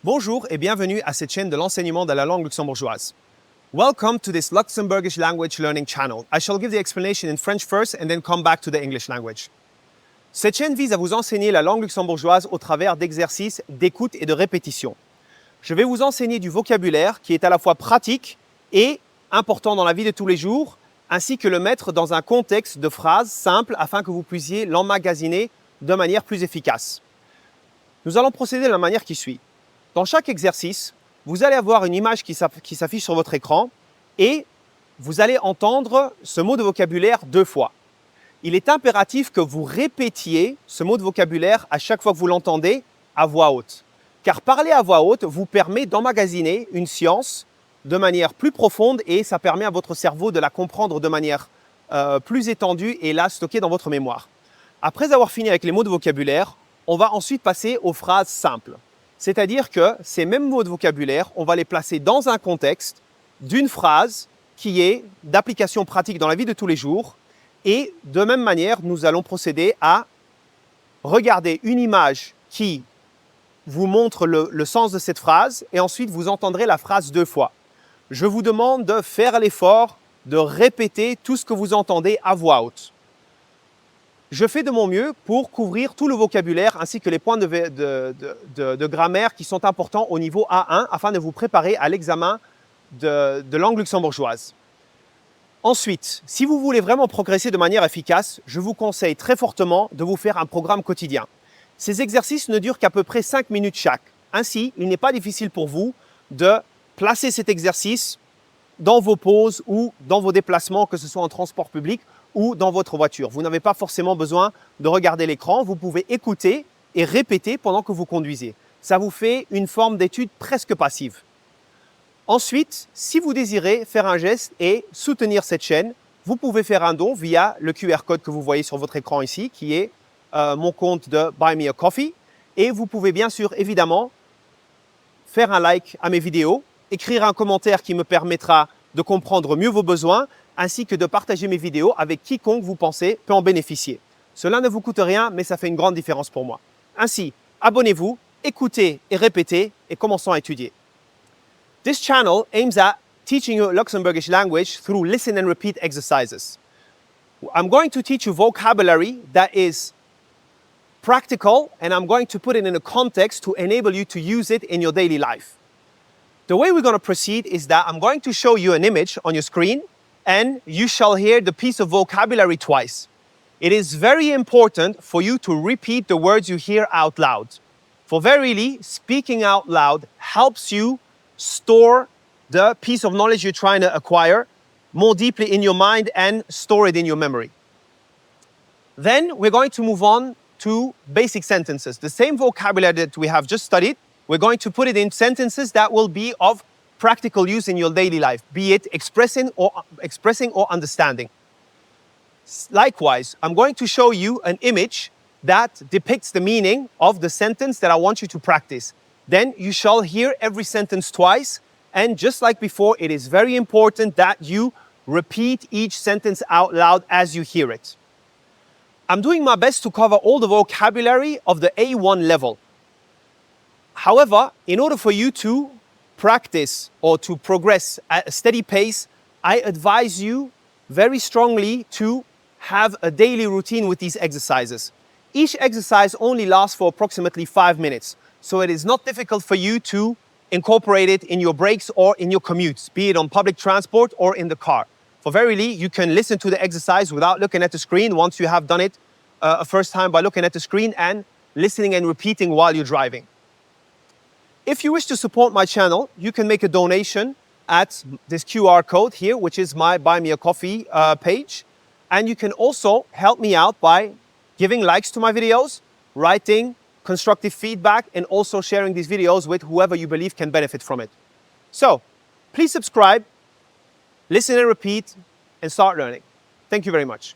Bonjour et bienvenue à cette chaîne de l'enseignement de la langue luxembourgeoise. Welcome to this Luxembourgish language learning channel. I shall give the explanation in French first and then come back to the English language. Cette chaîne vise à vous enseigner la langue luxembourgeoise au travers d'exercices, d'écoute et de répétition. Je vais vous enseigner du vocabulaire qui est à la fois pratique et important dans la vie de tous les jours, ainsi que le mettre dans un contexte de phrases simples afin que vous puissiez l'emmagasiner de manière plus efficace. Nous allons procéder de la manière qui suit. Dans chaque exercice, vous allez avoir une image qui s'affiche sur votre écran et vous allez entendre ce mot de vocabulaire 2 fois. Il est impératif que vous répétiez ce mot de vocabulaire à chaque fois que vous l'entendez à voix haute. Car parler à voix haute vous permet d'emmagasiner une science de manière plus profonde et ça permet à votre cerveau de la comprendre de manière plus étendue et la stocker dans votre mémoire. Après avoir fini avec les mots de vocabulaire, on va ensuite passer aux phrases simples. C'est-à-dire que ces mêmes mots de vocabulaire, on va les placer dans un contexte d'une phrase qui est d'application pratique dans la vie de tous les jours. Et de même manière, nous allons procéder à regarder une image qui vous montre le sens de cette phrase et ensuite vous entendrez la phrase 2 fois. Je vous demande de faire l'effort de répéter tout ce que vous entendez à voix haute. Je fais de mon mieux pour couvrir tout le vocabulaire ainsi que les points de grammaire qui sont importants au niveau A1 afin de vous préparer à l'examen de langue luxembourgeoise. Ensuite, si vous voulez vraiment progresser de manière efficace, je vous conseille très fortement de vous faire un programme quotidien. Ces exercices ne durent qu'à peu près 5 minutes chaque. Ainsi, il n'est pas difficile pour vous de placer cet exercice dans vos pauses ou dans vos déplacements, que ce soit en transport public ou dans votre voiture. Vous n'avez pas forcément besoin de regarder l'écran, vous pouvez écouter et répéter pendant que vous conduisez. Ça vous fait une forme d'étude presque passive. Ensuite, si vous désirez faire un geste et soutenir cette chaîne, vous pouvez faire un don via le QR code que vous voyez sur votre écran ici, qui est mon compte de Buy Me a Coffee. Et vous pouvez bien sûr, évidemment, faire un like à mes vidéos, écrire un commentaire qui me permettra de comprendre mieux vos besoins, ainsi que de partager mes vidéos avec quiconque vous pensez peut en bénéficier. Cela ne vous coûte rien, mais ça fait une grande différence pour moi. Ainsi, abonnez-vous, écoutez et répétez et commençons à étudier. This channel aims at teaching you Luxembourgish language through listen and repeat exercises. I'm going to teach you vocabulary that is practical and I'm going to put it in a context to enable you to use it in your daily life. The way we're going to proceed is that I'm going to show you an image on your screen and you shall hear the piece of vocabulary twice. It is very important for you to repeat the words you hear out loud. For verily, speaking out loud helps you store the piece of knowledge you're trying to acquire more deeply in your mind and store it in your memory. Then we're going to move on to basic sentences. The same vocabulary that we have just studied, we're going to put it in sentences that will be of practical use in your daily life, be it expressing or understanding. Likewise, I'm going to show you an image that depicts the meaning of the sentence that I want you to practice. Then you shall hear every sentence twice, and just like before, it is very important that you repeat each sentence out loud as you hear it. I'm doing my best to cover all the vocabulary of the A1 level. However, in order for you to practice or to progress at a steady pace, I advise you very strongly to have a daily routine with these exercises. Each exercise only lasts for approximately 5 minutes, so it is not difficult for you to incorporate it in your breaks or in your commutes, be it on public transport or in the car. For verily, you can listen to the exercise without looking at the screen once you have done it a first time by looking at the screen and listening and repeating while you're driving. If you wish to support my channel, you can make a donation at this QR code here, which is my Buy Me a Coffee page. And you can also help me out by giving likes to my videos, writing constructive feedback, and also sharing these videos with whoever you believe can benefit from it. So, please subscribe, listen and repeat, and start learning. Thank you very much.